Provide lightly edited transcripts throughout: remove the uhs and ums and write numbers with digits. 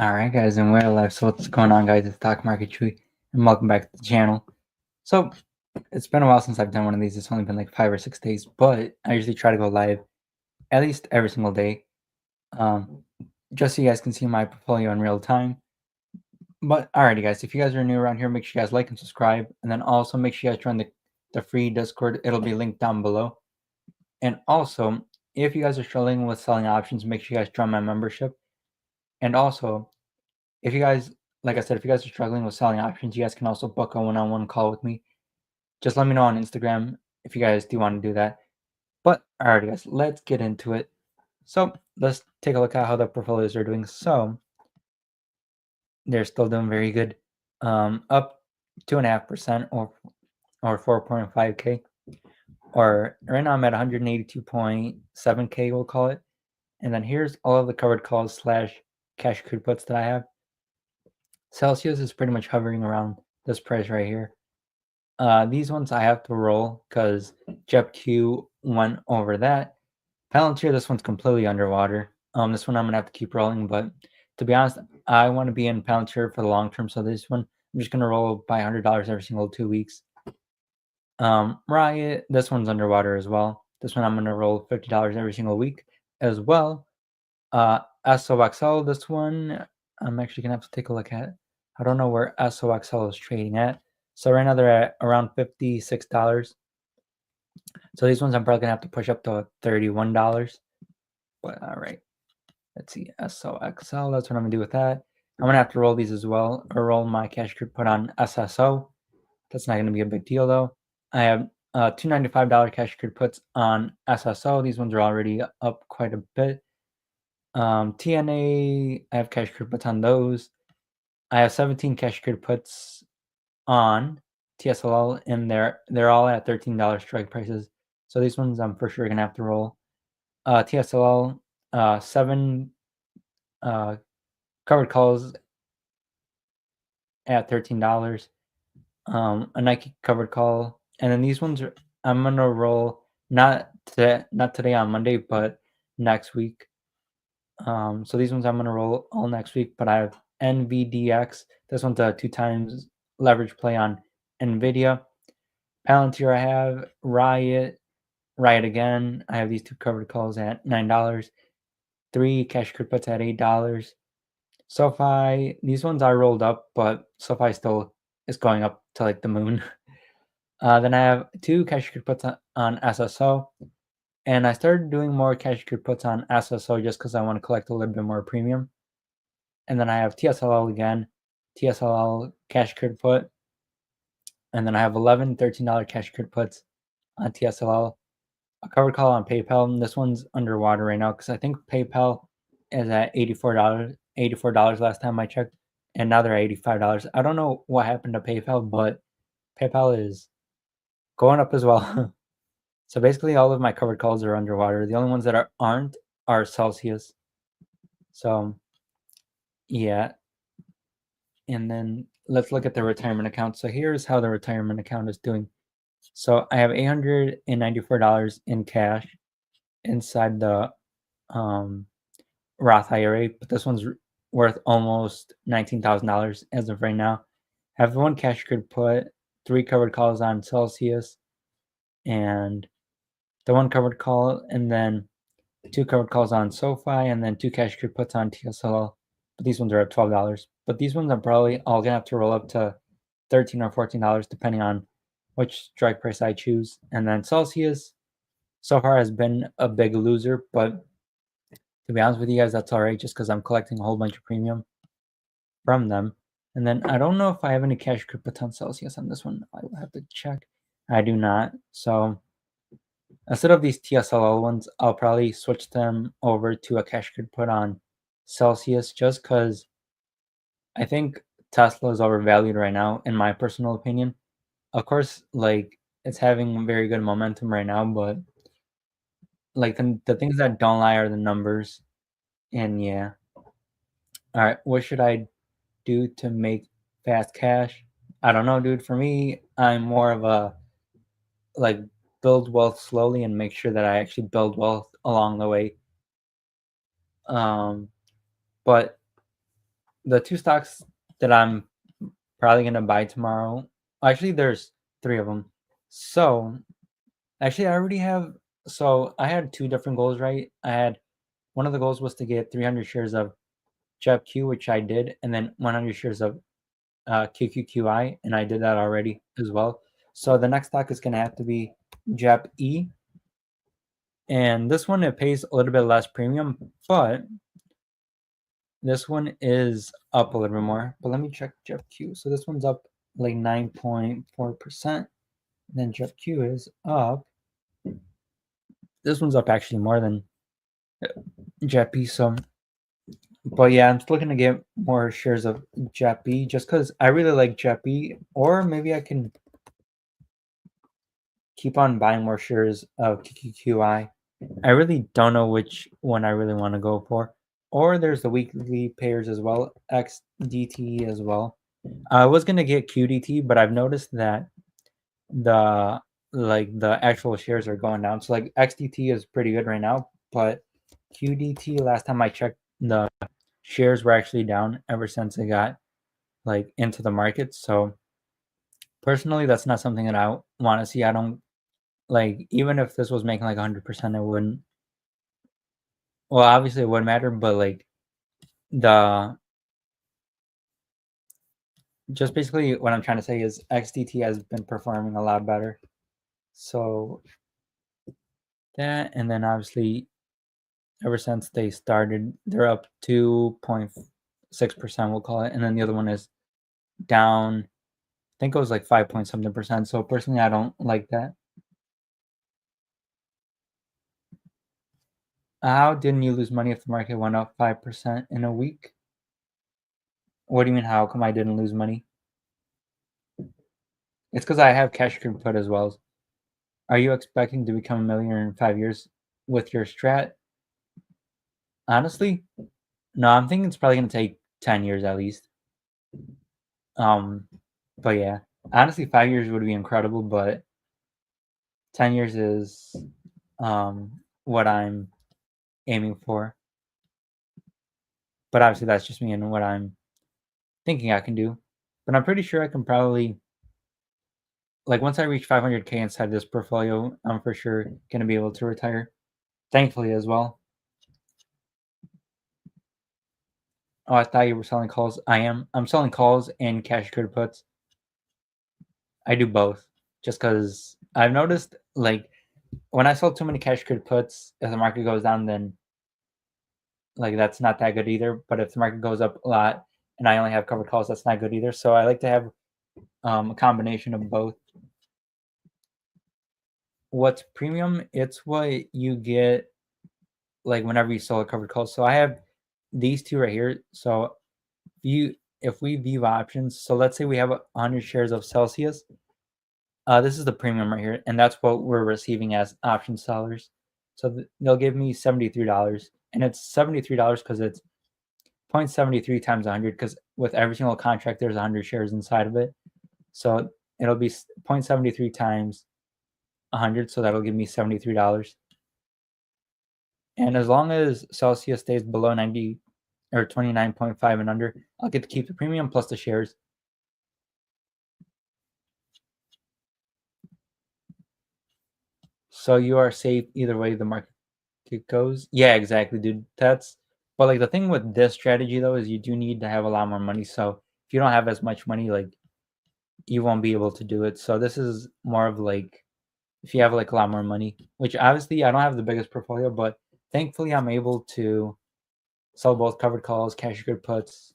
Alright guys, and we're live. So what's going on, guys? It's Stockmarketchuy, and welcome back to the channel. So it's been a while since I've done one of these. It's only been like 5 or 6 days, but I usually try to go live at least every single day, um, just so you guys can see my portfolio in real time. But alrighty guys, if you guys are new around here, make sure you guys like and subscribe, and then also make sure you guys join the free Discord. It'll be linked down below. And also, if you guys are struggling with selling options, make sure you guys join my membership. And also, if you guys, like I said, if you guys are struggling with selling options, you guys can also book a one-on-one call with me. Just let me know on Instagram if you guys do want to do that. But alright, guys, let's get into it. So let's take a look at how the portfolios are doing. So they're still doing very good, up 2.5% or 4.5k. Or right now I'm at 182.7k, we'll call it. And then here's all of the covered calls slash cash accrued puts that I have. Celsius is pretty much hovering around this price right here. These ones I have to roll because JetQ went over that. Palantir, this one's completely underwater. This one I'm gonna have to keep rolling, but to be honest, I want to be in Palantir for the long term. So this one I'm just gonna roll by $100 every single 2 weeks. Riot, this one's underwater as well. This one I'm gonna roll $50 every single week as well. SOXL, this one I'm actually gonna have to take a look at. I don't know where SOXL is trading at. So right now they're at around $56. So these ones I'm probably gonna have to push up to $31. But all right, let's see, SOXL. That's what I'm gonna do with that. I'm gonna have to roll these as well, or roll my cash accrued put on SSO. That's not gonna be a big deal though. I have $295 cash accrued puts on SSO. These ones are already up quite a bit. TNA, I have cash accrued puts on those. I have 17 cash accrued puts on TSLL, and they're all at $13 strike prices. So these ones I'm for sure gonna have to roll. TSLL, 7 covered calls at $13. A Nike covered call, and then these ones I'm gonna roll not today on Monday, but next week. So these ones I'm gonna roll all next week, but I have NVDX. This one's a 2 times leverage play on NVIDIA. Palantir I have, Riot again. I have these 2 covered calls at $9. 3 cash accrued puts at $8. SoFi, these ones I rolled up, but SoFi still is going up to like the moon. Then I have 2 cash accrued puts on SSO. And I started doing more cash accrued puts on SSO just because I want to collect a little bit more premium. And then I have TSLL again, TSLL cash accrued put. And then I have $13 cash accrued puts on TSLL. A covered call on PayPal. And this one's underwater right now because I think PayPal is at $84 last time I checked. And now they're at $85. I don't know what happened to PayPal, but PayPal is going up as well. So basically all of my covered calls are underwater. The only ones that aren't are Celsius. So yeah. And then let's look at the retirement account. So here's how the retirement account is doing. So I have $894 in cash inside the Roth IRA, but this one's worth almost $19,000 as of right now. I have 1 cash accrued put, 3 covered calls on Celsius, and the 1 covered call, and then 2 covered calls on SoFi, and then 2 cash accrued puts on TSLL. But these ones are at $12. But these ones I'm probably all gonna have to roll up to $13 or $14 depending on which strike price I choose. And then Celsius so far has been a big loser, but to be honest with you guys, that's all right just because I'm collecting a whole bunch of premium from them. And then I don't know if I have any cash accrued puts on Celsius on this one. I will have to check. I do not. So instead of these TSLL ones, I'll probably switch them over to a cash accrued put on Celsius just because I think Tesla is overvalued right now, in my personal opinion. Of course, like it's having very good momentum right now, but like the things that don't lie are the numbers. And yeah. All right, what should I do to make fast cash? I don't know, dude. For me, I'm more of a like build wealth slowly and make sure that I actually build wealth along the way. But the two stocks that I'm probably gonna buy tomorrow. Actually, there's three of them. So actually, I already have. So I had two different goals, right? I had one of the goals was to get 300 shares of JEPQ, which I did, and then 100 shares of QQQI, and I did that already as well. So the next stock is gonna have to be JEPE, and this one it pays a little bit less premium, but this one is up a little bit more. But let me check JEPQ. So this one's up like 9.4%. Then JEPQ is up. This one's up actually more than JEPE. So, but yeah, I'm still looking to get more shares of JEPE just because I really like JEPE, or maybe I can keep on buying more shares of QQQI. I really don't know which one I really want to go for. Or there's the weekly pairs as well, XDT as well. I was gonna get QDT, but I've noticed that the the actual shares are going down. So like XDT is pretty good right now, but QDT last time I checked, the shares were actually down ever since it got like into the market. So personally, that's not something that I want to see. I don't like, even if this was making like 100%, it wouldn't. Well, obviously it would matter, but like the just basically what I'm trying to say is XDT has been performing a lot better. So that, and then obviously ever since they started, they're up 2.6%, we'll call it, and then the other one is down. I think it was like 5 point something percent. So personally, I don't like that. How didn't you lose money if the market went up 5% in a week? What do you mean? How come I didn't lose money? It's because I have cash put as well. Are you expecting to become a millionaire in 5 years with your strat? Honestly, no. I'm thinking it's probably gonna take 10 years at least. Um, but yeah, honestly, 5 years would be incredible, but 10 years is what I'm aiming for. But obviously, that's just me and what I'm thinking I can do. But I'm pretty sure I can probably, like, once I reach 500K inside this portfolio, I'm for sure gonna be able to retire. Thankfully, as well. Oh, I thought you were selling calls. I am. I'm selling calls and cash credit puts. I do both, just because I've noticed, like, when I sell too many cash credit puts, if the market goes down, then like that's not that good either. But if the market goes up a lot and I only have covered calls, that's not good either. So I like to have a combination of both. What's premium? It's what you get like whenever you sell a covered call. So I have these two right here. So you if we view options, so let's say we have 100 shares of Celsius. This is the premium right here, and that's what we're receiving as option sellers. So they'll give me $73, and it's $73 because it's 0.73 times 100. Because with every single contract, there's 100 shares inside of it, so it'll be 0.73 times 100. So that'll give me $73. And as long as Celsius stays below 90 or 29.5 and under, I'll get to keep the premium plus the shares. So you are safe either way the market goes. Yeah, exactly, dude. But like the thing with this strategy though is you do need to have a lot more money. So if you don't have as much money, like you won't be able to do it. So this is more of like if you have like a lot more money, which obviously I don't have the biggest portfolio, but thankfully I'm able to sell both covered calls, cash good puts.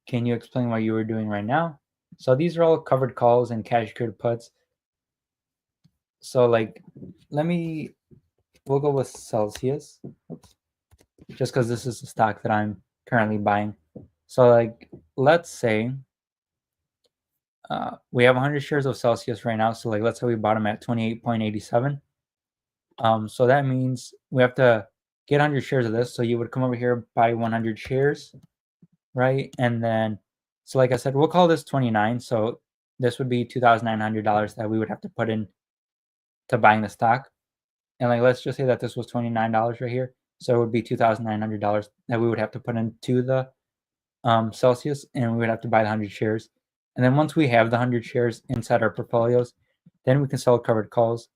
Can you explain what you were doing right now? So these are all covered calls and cash good puts. So like we'll go with Celsius. Oops. Just because this is the stock that I'm currently buying. So like let's say we have 100 shares of Celsius right now. So like let's say we bought them at 28.87. So that means we have to get 100 shares of this. So you would come over here, buy 100 shares, right? And then, so like I said, we'll call this 29. So this would be $2,900 that we would have to put in to buying the stock. And like let's just say that this was $29 right here. So it would be $2,900 that we would have to put into the Celsius, and we would have to buy the 100 shares. And then once we have the 100 shares inside our portfolios, then we can sell covered calls.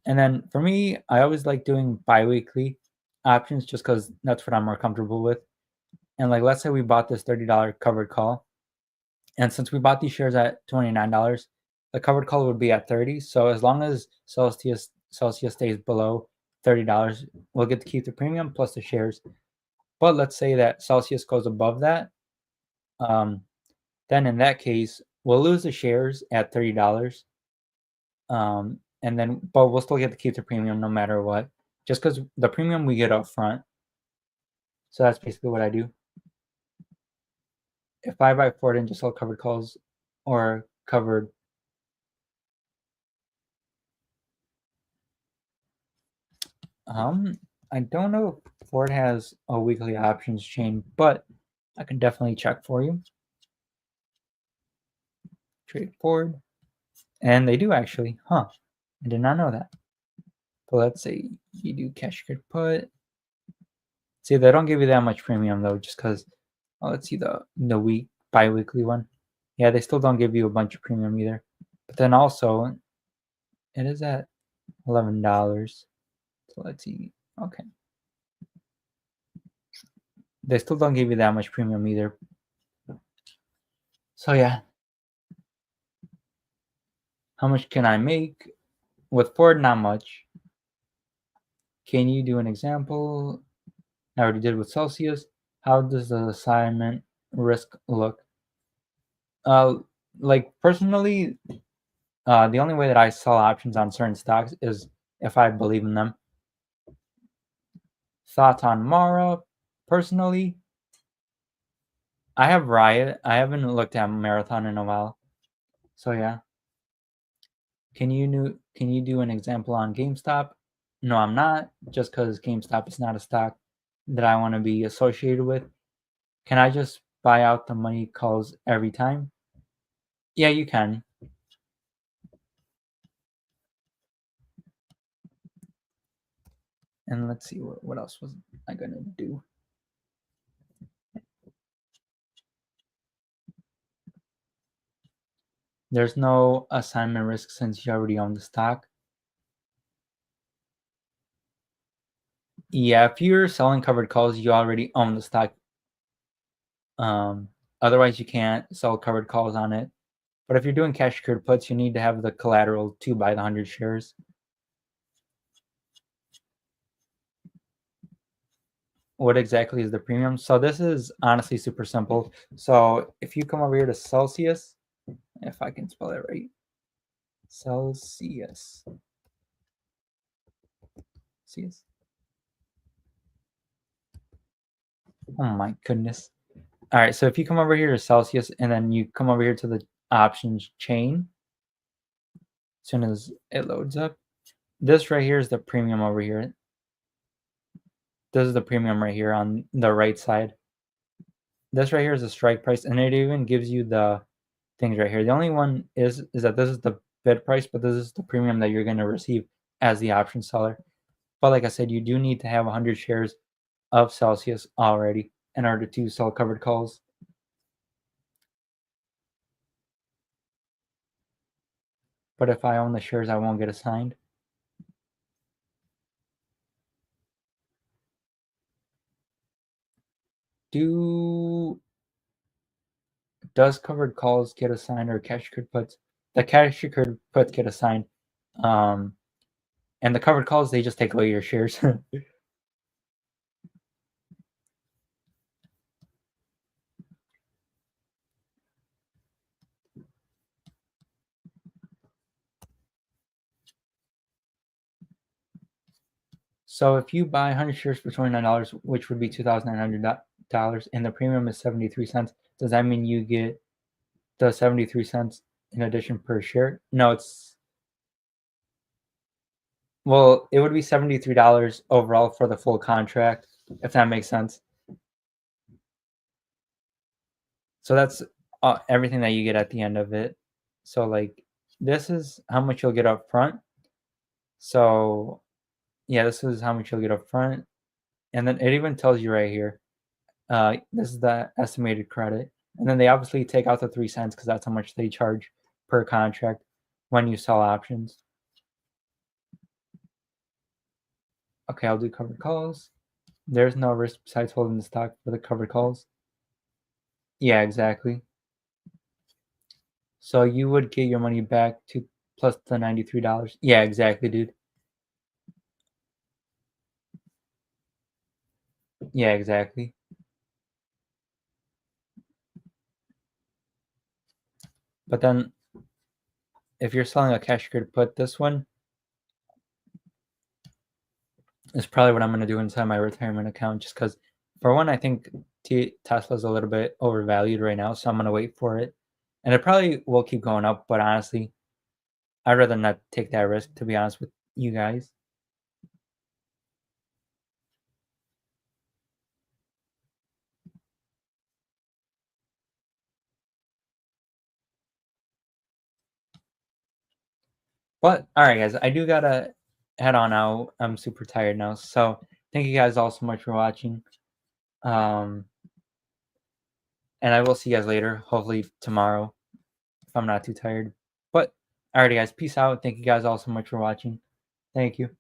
And then for me, I always like doing biweekly options just because that's what I'm more comfortable with. And like, let's say we bought this $30 covered call, and since we bought these shares at $29, the covered call would be at 30. So as long as Celsius stays below $30, we'll get to keep the premium plus the shares. But let's say that Celsius goes above that, um, then in that case, we'll lose the shares at $30. And then, but we'll still get to keep the premium no matter what, just because the premium we get up front. So that's basically what I do. If I buy forward and just sell covered calls or covered, I don't know if Ford has a weekly options chain, but I can definitely check for you. Trade Ford, and they do actually, huh? I did not know that. But let's say you do cash could put. See, they don't give you that much premium though, just because. Oh, let's see the bi-weekly one. Yeah, they still don't give you a bunch of premium either. But then also, it is at $11. So let's see. Okay, they still don't give you that much premium either. So yeah, how much can I make with Ford? Not much. Can you do an example? I already did with Celsius. How does the assignment risk look? Uh, like personally, the only way that I sell options on certain stocks is if I believe in them. Thoughts on Mara? Personally, I have Riot. I haven't looked at Marathon in a while. So yeah. Can you do an example on GameStop? No, I'm not, just because GameStop is not a stock that I want to be associated with. Can I just buy out the money calls every time? Yeah, you can. And let's see what else was I gonna do. There's no assignment risk since you already own the stock. Yeah, if you're selling covered calls, you already own the stock. Otherwise, you can't sell covered calls on it. But if you're doing cash secured puts, you need to have the collateral to buy the 100 shares. What exactly is the premium? So this is honestly super simple. So if you come over here to Celsius, if I can spell it right, Celsius. Celsius. Oh my goodness. All right, so if you come over here to Celsius and then you come over here to the options chain, as soon as it loads up, this right here is the premium over here. This is the premium right here on the right side. This right here is the strike price, and it even gives you the things right here. The only one is that this is the bid price, but this is the premium that you're going to receive as the option seller. But like I said, you do need to have 100 shares of Celsius already in order to sell covered calls. But if I own the shares, I won't get assigned. Do does covered calls get assigned or cash secured puts? The cash secured puts get assigned, um, and the covered calls they just take away your shares. So if you buy 100 shares for $29, which would be $2,900, and the premium is 73 cents, does that mean you get the 73 cents in addition per share? No, well, it would be $73 overall for the full contract, if that makes sense. So that's everything that you get at the end of it. So like this is how much you'll get up front. So yeah, this is how much you'll get up front. And then it even tells you right here, this is the estimated credit. And then they obviously take out the 3 cents because that's how much they charge per contract when you sell options. Okay, I'll do covered calls. There's no risk besides holding the stock for the covered calls. Yeah, exactly. So you would get your money back to plus the $93. Yeah, exactly, dude. Yeah, exactly. But then if you're selling a cash secured put, this one is probably what I'm going to do inside my retirement account just because, for one, I think Tesla's a little bit overvalued right now, so I'm going to wait for it. And it probably will keep going up, but honestly, I'd rather not take that risk, to be honest with you guys. But all right, guys, I do gotta head on out. I'm super tired now. So thank you guys all so much for watching. Um, and I will see you guys later, hopefully tomorrow, if I'm not too tired. But alrighty, guys, peace out. Thank you guys all so much for watching. Thank you.